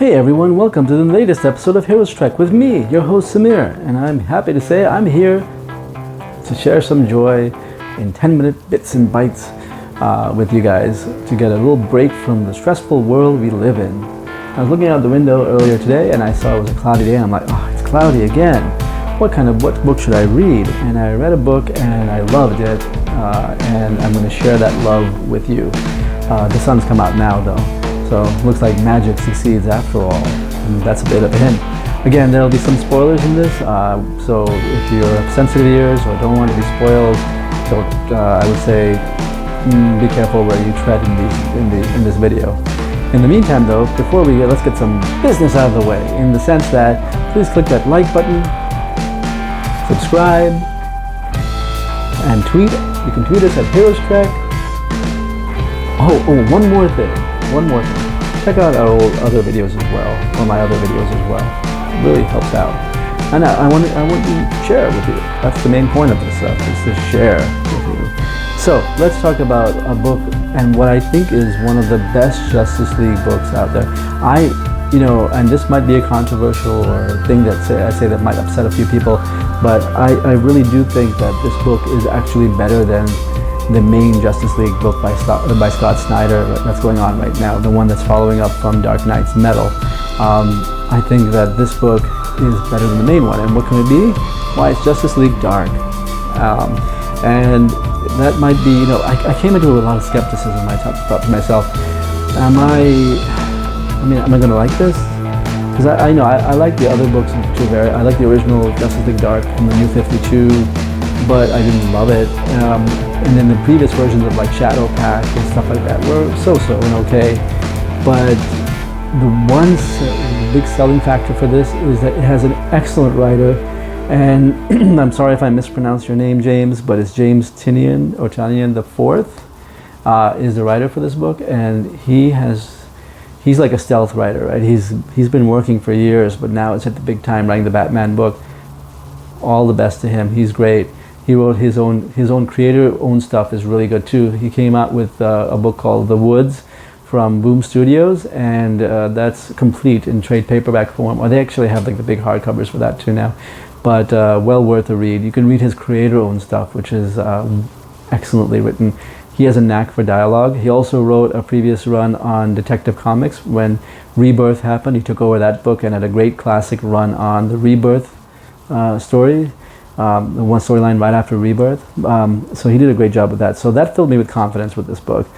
Hey everyone, welcome to the latest episode of Heroes Trek with me, your host Samir, and I'm happy to say I'm here to share some joy in 10-minute bits and bites with you guys to get a little break from the stressful world we live in. I was looking out the window earlier today and I saw it was a cloudy day and I'm like, oh, it's cloudy again. What book should I read? And I read a book and I loved it, and I'm going to share that love with you. The sun's come out now though. So looks like magic succeeds after all, and that's a bit of a hint. Again, there'll be some spoilers in this, so if you're of sensitive ears or don't want to be spoiled, I would say be careful where you tread in this video. In the meantime though, before we let's get some business out of the way, in the sense that please click that like button, subscribe, and tweet. You can tweet us at Heroes Trek. Oh, one more thing. Check out our other videos as well, or my other videos as well. It really helps out. And I want to share it with you. That's the main point of this stuff, is to share with you. So let's talk about a book and what I think is one of the best Justice League books out there. And this might be a controversial or thing that I say that might upset a few people, but I really do think that this book is actually better than the main Justice League book by Scott Snyder that's going on right now, the one that's following up from Dark Knight's Metal. I think that this book is better than the main one. And what can it be? Why, it's Justice League Dark. And that might be, I came into it with a lot of skepticism. I thought to myself, am I going to like this? Because I like the other books too. I like the original Justice League Dark and the New 52, but I didn't love it. And then the previous versions of like Shadow Pack and stuff like that were so-so and okay. But the one big selling factor for this is that it has an excellent writer. And I'm sorry if I mispronounced your name, James, but it's James Tynion IV is the writer for this book, and he's like a stealth writer, right? He's been working for years, but now it's at the big time writing the Batman book. All the best to him. He's great. He wrote his own creator-owned stuff is really good too. He came out with a book called The Woods from Boom Studios, and that's complete in trade paperback form. Or they actually have like the big hardcovers for that too now. But well worth a read. You can read his creator-owned stuff, which is excellently written. He has a knack for dialogue. He also wrote a previous run on Detective Comics. When Rebirth happened, he took over that book and had a great classic run on the Rebirth story. The one storyline right after Rebirth. So he did a great job with that. So that filled me with confidence with this book.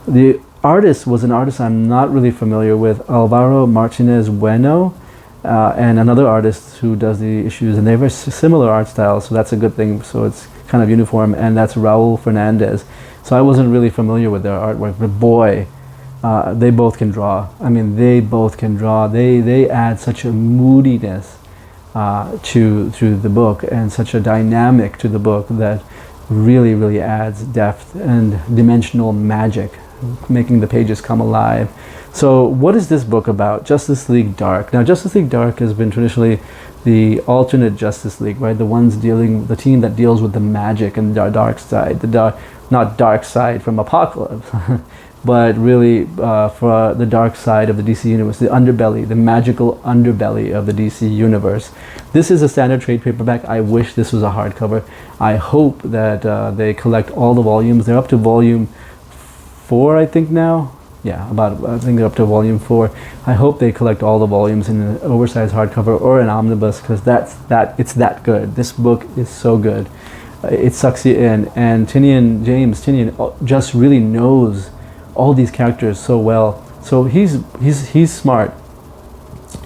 The artist was an artist I'm not really familiar with, Alvaro Martinez Bueno, and another artist who does the issues, and they have a similar art style, so that's a good thing. So it's kind of uniform, and that's Raul Fernandez. So I wasn't really familiar with their artwork, but boy, they both can draw. They both can draw. They add such a moodiness to the book, and such a dynamic to the book that really adds depth and dimensional magic, making the pages come alive. So what is this book about? Justice League Dark. Now Justice League Dark has been traditionally the alternate Justice League, right? The team that deals with the magic and the dark side, not dark side from Apocalypse, but really for the dark side of the DC universe, the underbelly, the magical underbelly of the DC universe. This is a standard trade paperback. I wish this was a hardcover. I hope that they collect all the volumes. They're up to volume 4, I think now. Yeah, I think they're up to volume 4. I hope they collect all the volumes in an oversized hardcover or an omnibus, because it's that good. This book is so good. It sucks you in, and James Tynion just really knows all these characters so well. So he's smart.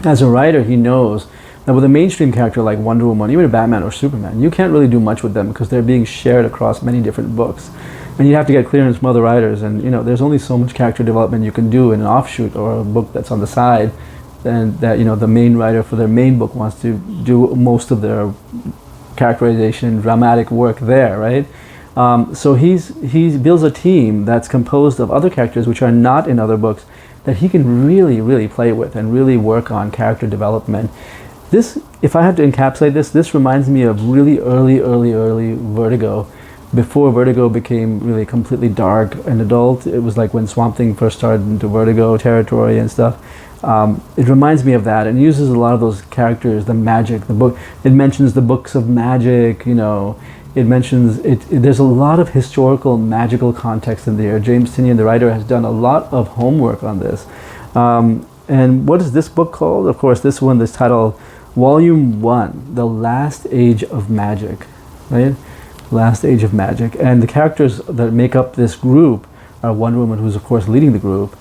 As a writer, he knows that with a mainstream character like Wonder Woman, even a Batman or Superman, you can't really do much with them because they're being shared across many different books. And you have to get clearance from other writers, and there's only so much character development you can do in an offshoot or a book that's on the side, and that the main writer for their main book wants to do most of their characterization, dramatic work there, right? So he builds a team that's composed of other characters which are not in other books that he can really play with and really work on character development. This, if I had to encapsulate this reminds me of really early Vertigo. Before Vertigo became really completely dark and adult, it was like when Swamp Thing first started into Vertigo territory and stuff. It reminds me of that, and uses a lot of those characters, the magic, the book. It mentions the books of magic, you know. It mentions there's a lot of historical, magical context in there. James Tynion, the writer, has done a lot of homework on this. And what is this book called? Of course, this one is titled Volume 1, The Last Age of Magic, right? Last Age of Magic. And the characters that make up this group are Wonder Woman, who's of course leading the group,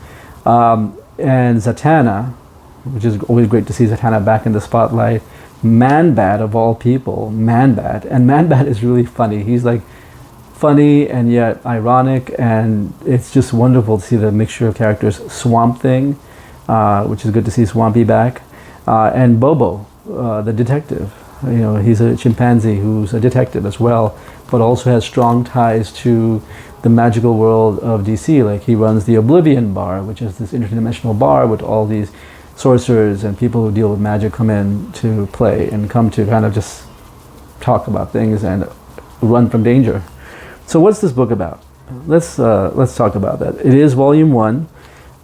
and Zatanna, which is always great to see Zatanna back in the spotlight. Man-Bat, of all people, Man-Bat. And Man-Bat is really funny. He's like funny and yet ironic, and it's just wonderful to see the mixture of characters. Swamp Thing, which is good to see Swampy back, and Bobo, the detective. You know, he's a chimpanzee who's a detective as well, but also has strong ties to the magical world of DC. Like, he runs the Oblivion Bar, which is this interdimensional bar with all these sorcerers and people who deal with magic come in to play and come to kind of just talk about things and run from danger. So what's this book about? Let's talk about that. It is volume 1,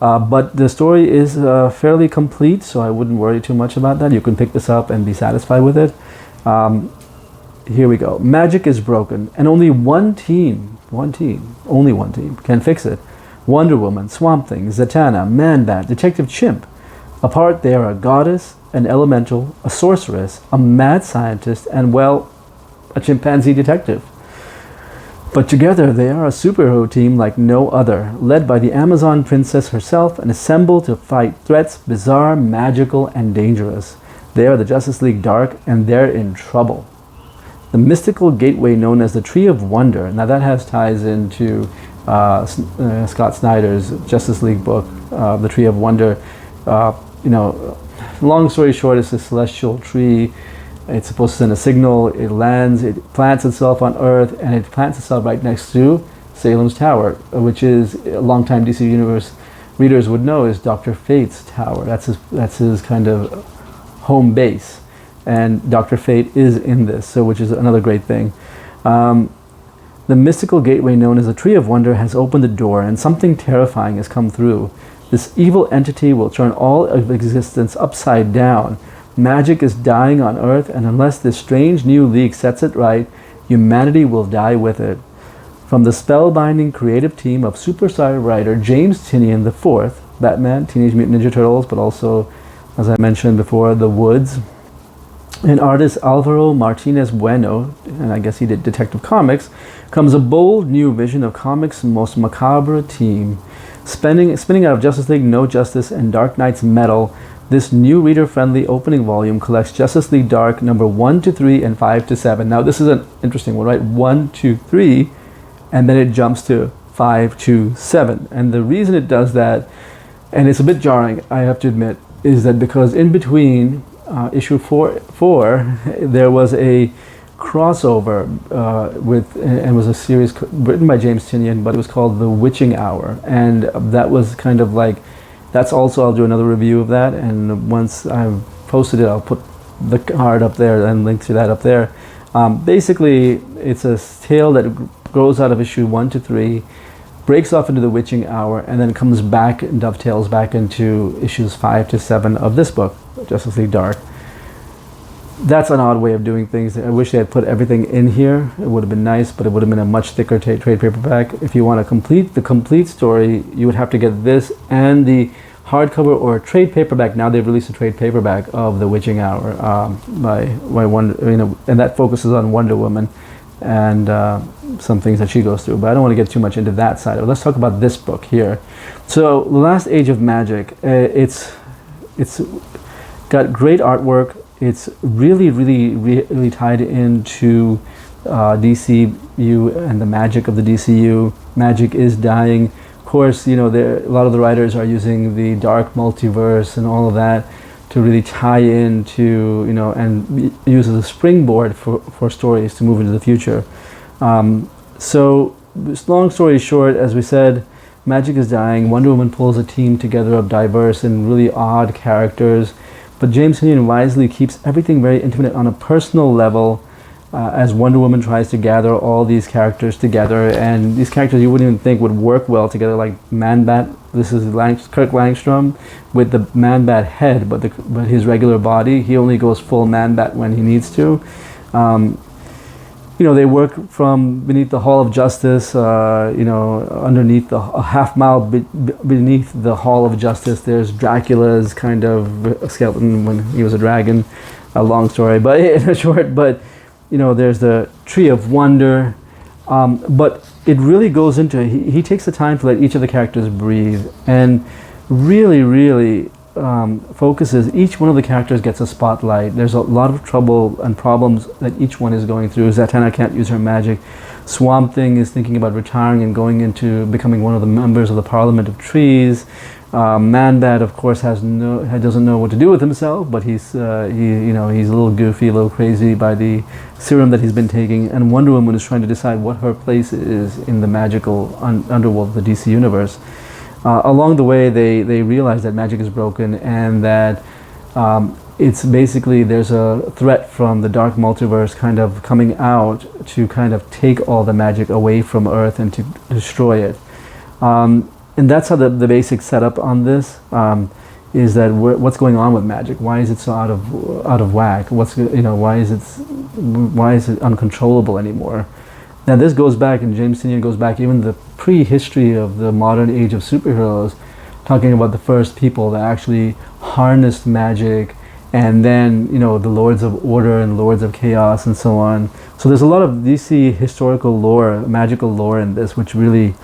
but the story is fairly complete, so I wouldn't worry too much about that. You can pick this up and be satisfied with it. Here we go. Magic is broken, and only only one team can fix it. Wonder Woman, Swamp Thing, Zatanna, Man-Bat, Detective Chimp. Apart, they are a goddess, an elemental, a sorceress, a mad scientist, and, well, a chimpanzee detective. But together, they are a superhero team like no other, led by the Amazon princess herself and assembled to fight threats bizarre, magical, and dangerous. They are the Justice League Dark, and they're in trouble. The mystical gateway known as the Tree of Wonder. Now that has ties into Scott Snyder's Justice League book, The Tree of Wonder. You know, long story short, it's a celestial tree. It's supposed to send a signal. It lands, it plants itself on Earth, and it plants itself right next to Salem's Tower, which is, a longtime DC Universe readers would know, is Dr. Fate's tower. That's his kind of home base. And Dr. Fate is in this, so which is another great thing. The mystical gateway known as the Tree of Wonder has opened the door, and something terrifying has come through. This evil entity will turn all of existence upside down. Magic is dying on Earth, and unless this strange new league sets it right, humanity will die with it. From the spellbinding creative team of superstar writer James Tynion IV, Batman, Teenage Mutant Ninja Turtles, but also, as I mentioned before, The Woods, and artist Alvaro Martinez Bueno, and I guess he did Detective Comics, comes a bold new vision of comics' most macabre team. Spinning out of Justice League No Justice and Dark Knight's Metal, this new reader-friendly opening volume collects Justice League Dark number 1 to 3 and 5 to 7. Now this is an interesting one, right? 1 to 3, and then it jumps to 5 to 7. And the reason it does that, and it's a bit jarring, I have to admit, is that because in between issue 4, there was a crossover and was a series written by James Tynion, but it was called The Witching Hour, and that was kind of like, that's also, I'll do another review of that, and once I've posted it, I'll put the card up there and link to that up there. Basically, it's a tale that grows out of issue 1 to 3, breaks off into The Witching Hour, and then comes back and dovetails back into issues 5 to 7 of this book, Justice League Dark. That's an odd way of doing things. I wish they had put everything in here. It would have been nice, but it would have been a much thicker trade paperback. If you want to complete the complete story, you would have to get this and the hardcover or trade paperback. Now they've released a trade paperback of The Witching Hour by Wonder, and that focuses on Wonder Woman and some things that she goes through. But I don't want to get too much into that side of it. Let's talk about this book here. So, The Last Age of Magic. It's got great artwork. It's really tied into DCU and the magic of the DCU. Magic is dying. Of course, a lot of the writers are using the dark multiverse and all of that to really tie into, and use as a springboard for stories to move into the future. So, long story short, as we said, magic is dying. Wonder Woman pulls a team together of diverse and really odd characters. But James Tynion wisely keeps everything very intimate on a personal level, as Wonder Woman tries to gather all these characters together, and these characters you wouldn't even think would work well together, like Man-Bat. This is Kirk Langstrom with the Man-Bat head, but his regular body. He only goes full Man-Bat when he needs to. They work from beneath the Hall of Justice, underneath a half mile beneath the Hall of Justice. There's Dracula's kind of skeleton when he was a dragon. A long story, but in a short, but there's the Tree of Wonder, but it really goes into, he takes the time to let each of the characters breathe, and really focuses, each one of the characters gets a spotlight. There's a lot of trouble and problems that each one is going through. Zatanna can't use her magic. Swamp Thing is thinking about retiring and going into becoming one of the members of the Parliament of Trees. Man-Bat, of course, doesn't know what to do with himself, but he's a little goofy, a little crazy by the serum that he's been taking. And Wonder Woman is trying to decide what her place is in the magical underworld of the DC universe. Along the way, they realize that magic is broken, and that it's basically, there's a threat from the dark multiverse kind of coming out to kind of take all the magic away from Earth and to destroy it. And that's how the basic setup on this is that what's going on with magic? Why is it so out of whack? Why is it uncontrollable anymore? Now this goes back, and James Tynion goes back even the pre-history of the modern age of superheroes, talking about the first people that actually harnessed magic, and then the Lords of Order and Lords of Chaos and so on. So there's a lot of DC historical lore, magical lore in this, which really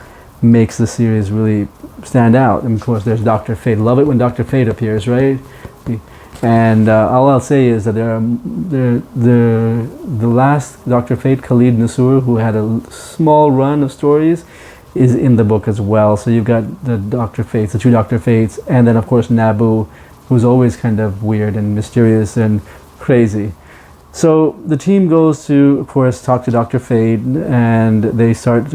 makes the series really stand out. And of course there's Dr. Fate. Love it when Dr. Fate appears, right? And all I'll say is that the last Dr. Fate, Khalid Nassour, who had a small run of stories, is in the book as well. So you've got the Dr. Fates, the two Dr. Fates, and then of course Nabu, who's always kind of weird and mysterious and crazy. So the team goes to, of course, talk to Dr. Fate, and they start,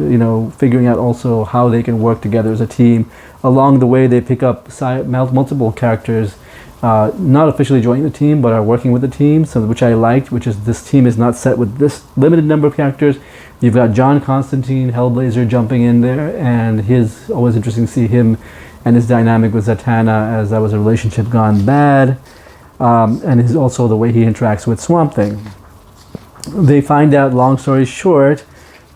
figuring out also how they can work together as a team. Along the way, they pick up multiple characters, not officially joining the team, but are working with the team, so which I liked, which is this team is not set with this limited number of characters. You've got John Constantine, Hellblazer, jumping in there, and it's always interesting to see him and his dynamic with Zatanna, as that was a relationship gone bad. And is also the way he interacts with Swamp Thing. They find out, long story short,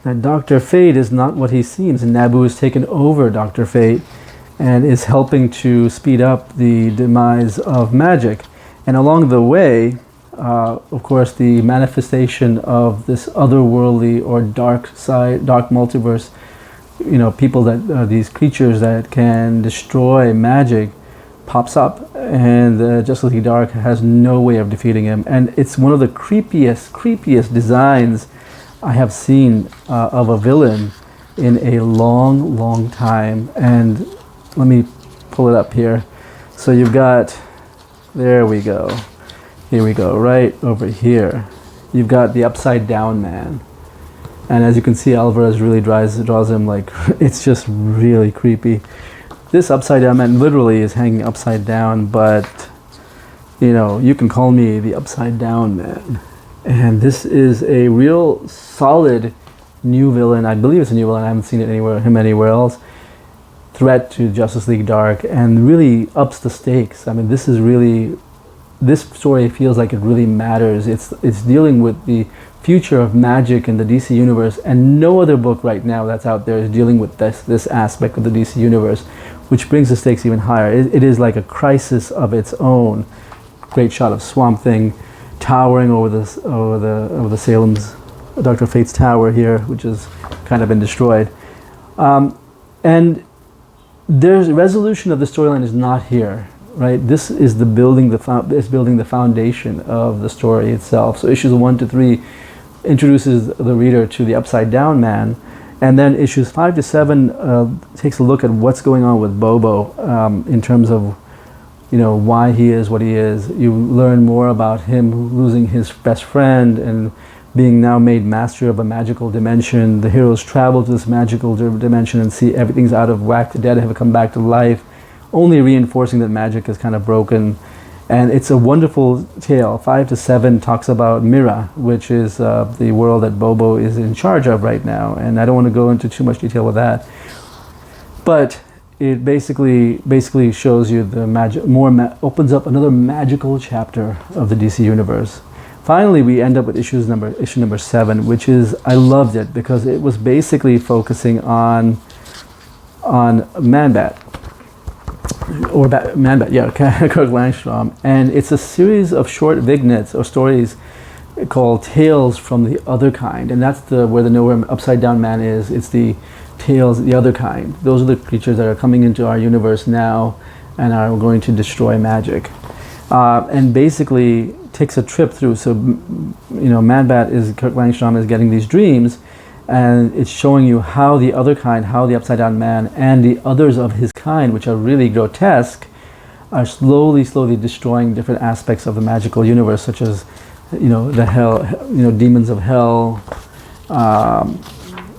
that Dr. Fate is not what he seems, and Nabu has taken over Dr. Fate and is helping to speed up the demise of magic. And along the way, of course, the manifestation of this otherworldly or dark multiverse, people that these creatures that can destroy magic, pops up, and Justice League Dark has no way of defeating him. And it's one of the creepiest designs I have seen of a villain in a long time. And let me pull it up here. So you've got, there we go. Here we go, right over here. You've got the Upside Down Man. And as you can see, Alvarez really draws him like, it's just really creepy. This Upside Down Man literally is hanging upside down, but you can call me the Upside Down Man. And this is a real solid new villain. I believe it's a new villain. I haven't seen him anywhere else. Threat to Justice League Dark, and really ups the stakes. I mean, this story feels like it really matters. It's dealing with the future of magic in the DC universe, and no other book right now that's out there is dealing with this aspect of the DC universe, which brings the stakes even higher. It is like a crisis of its own. Great shot of Swamp Thing towering over the Salem's Dr. Fate's tower here, which has kind of been destroyed. And there's resolution of the storyline is not here, right? This is building the foundation of the story itself. So issues 1 to 3 introduces the reader to the Upside Down Man, and then issues 5 to 7 takes a look at what's going on with Bobo in terms of why he is what he is. You learn more about him losing his best friend and being now made master of a magical dimension. The heroes travel to this magical dimension and see everything's out of whack. The dead have come back to life, only reinforcing that magic is kind of broken. And it's a wonderful tale. 5 to 7 talks about Mira, which is the world that Bobo is in charge of right now. And I don't want to go into too much detail with that. But it basically shows you the magic, opens up another magical chapter of the DC universe. Finally, we end up with issue number 7, which is, I loved it because it was basically focusing on Man-Bat. Or Man-Bat, yeah, Kirk Langstrom. And it's a series of short vignettes or stories called Tales from the Other Kind. And that's where the Nowhere Upside Down Man is. It's the Tales, the Other Kind. Those are the creatures that are coming into our universe now and are going to destroy magic. And basically takes a trip through. So, Man-Bat Kirk Langstrom is getting these dreams, and it's showing you how the other kind, how the Upside Down Man and the others of his kind, which are really grotesque, are slowly destroying different aspects of the magical universe, such as, the hell, demons of hell.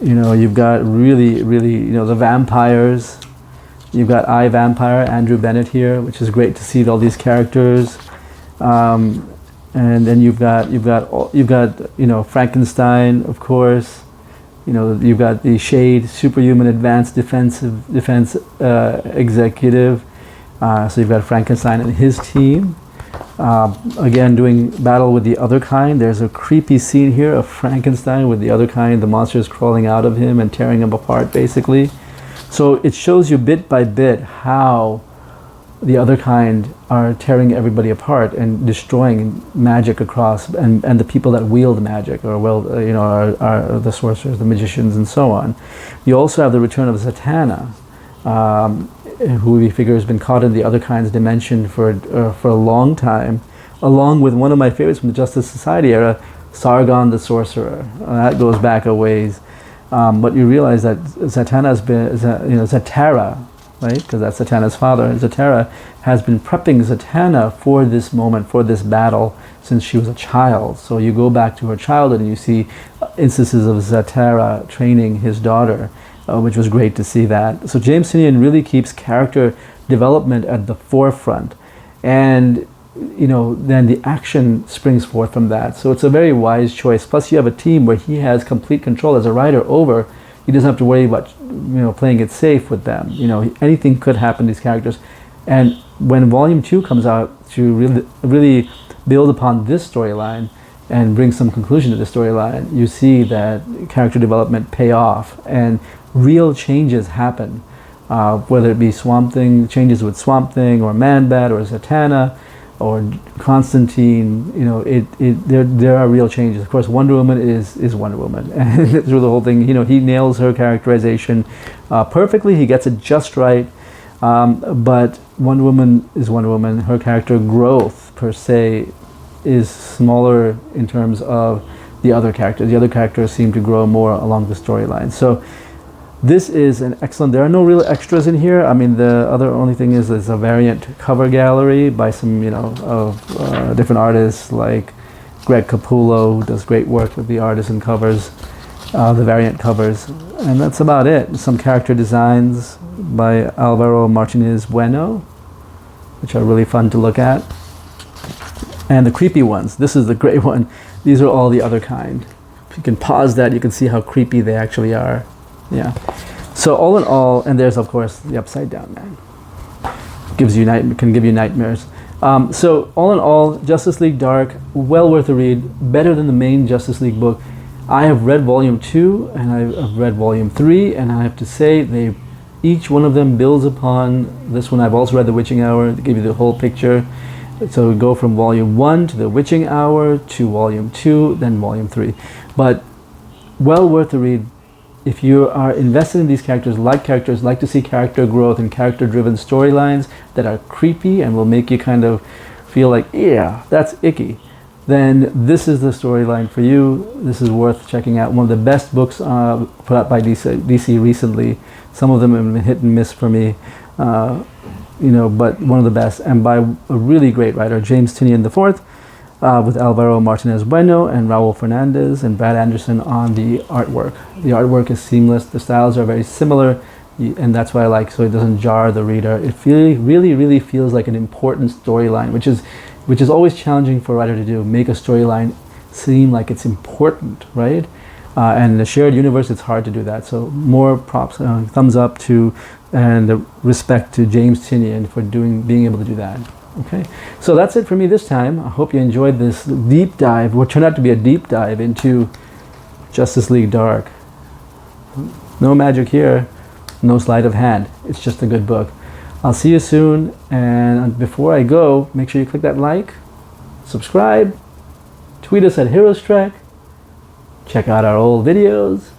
You've got really, the vampires. You've got I, Vampire, Andrew Bennett here, which is great to see all these characters. And then you've got Frankenstein, of course. You've got the Shade, superhuman advanced defense executive. So you've got Frankenstein and his team. Again, doing battle with the other kind. There's a creepy scene here of Frankenstein with the other kind, the monsters crawling out of him and tearing him apart, basically. So it shows you bit by bit how the other kind are tearing everybody apart and destroying magic across, and the people that wield magic, or are the sorcerers, the magicians, and so on. You also have the return of Zatanna, who we figure has been caught in the other kind's dimension for a long time, along with one of my favorites from the Justice Society era, Sargon the Sorcerer. That goes back a ways. But you realize that Zatanna has been, Zatara, right? Because that's Zatanna's father. Zatara has been prepping Zatanna for this moment, for this battle, since she was a child. So you go back to her childhood and you see instances of Zatara training his daughter, which was great to see that. So James Tynion really keeps character development at the forefront. And then the action springs forth from that. So it's a very wise choice. Plus you have a team where he has complete control as a writer over. He doesn't have to worry about playing it safe with them. Anything could happen to these characters. And when Volume 2 comes out to really build upon this storyline and bring some conclusion to the storyline, you see that character development pay off and real changes happen. Whether it be changes with Swamp Thing or Man-Bat or Zatanna or Constantine, there are real changes. Of course, Wonder Woman is Wonder Woman, and through the whole thing, he nails her characterization perfectly. He gets it just right. But Wonder Woman is Wonder Woman. Her character growth per se is smaller in terms of the other characters. The other characters seem to grow more along the storyline. So this is an excellent. There are no real extras in here. I mean, the only thing is there's a variant cover gallery by some different artists like Greg Capullo, who does great work with the artists and covers, the variant covers, and that's about it. Some character designs by Alvaro Martinez Bueno, which are really fun to look at, and the creepy ones. This is the great one. These are all the other kind. If you can pause that, you can see how creepy they actually are. Yeah. So all in all, and there's of course the Upside Down Man. Can give you nightmares. So all in all, Justice League Dark, well worth a read. Better than the main Justice League book. I have read Volume 2 and I've read Volume 3, and I have to say each one of them builds upon this one. I've also read The Witching Hour to give you the whole picture. So we go from Volume 1 to The Witching Hour to Volume 2, then Volume 3. But well worth a read. If you are invested in these characters, like to see character growth and character-driven storylines that are creepy and will make you kind of feel like, yeah, that's icky, then this is the storyline for you. This is worth checking out. One of the best books put out by DC recently. Some of them have been hit and miss for me, but one of the best, and by a really great writer, James Tynion IV, with Alvaro Martinez Bueno and Raul Fernandez and Brad Anderson on the artwork. The artwork is seamless. The styles are very similar. And that's why I like, so it doesn't jar the reader. It really feels like an important storyline, which is always challenging for a writer to do. Make a storyline seem like it's important, right? And the shared universe, it's hard to do that. So more props, thumbs up to, and respect to James Tynion for being able to do that. Okay, so that's it for me this time. I hope you enjoyed this deep dive, what turned out to be a deep dive into Justice League Dark. No magic here, no sleight of hand. It's just a good book. I'll see you soon, and before I go, make sure you click that like, subscribe, tweet us at Heroes Trek, check out our old videos,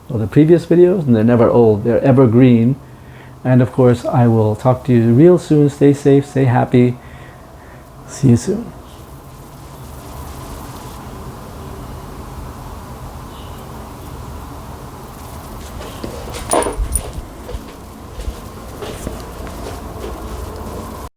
or the previous videos, and they're never old, they're evergreen. And of course, I will talk to you real soon. Stay safe, stay happy. See you soon.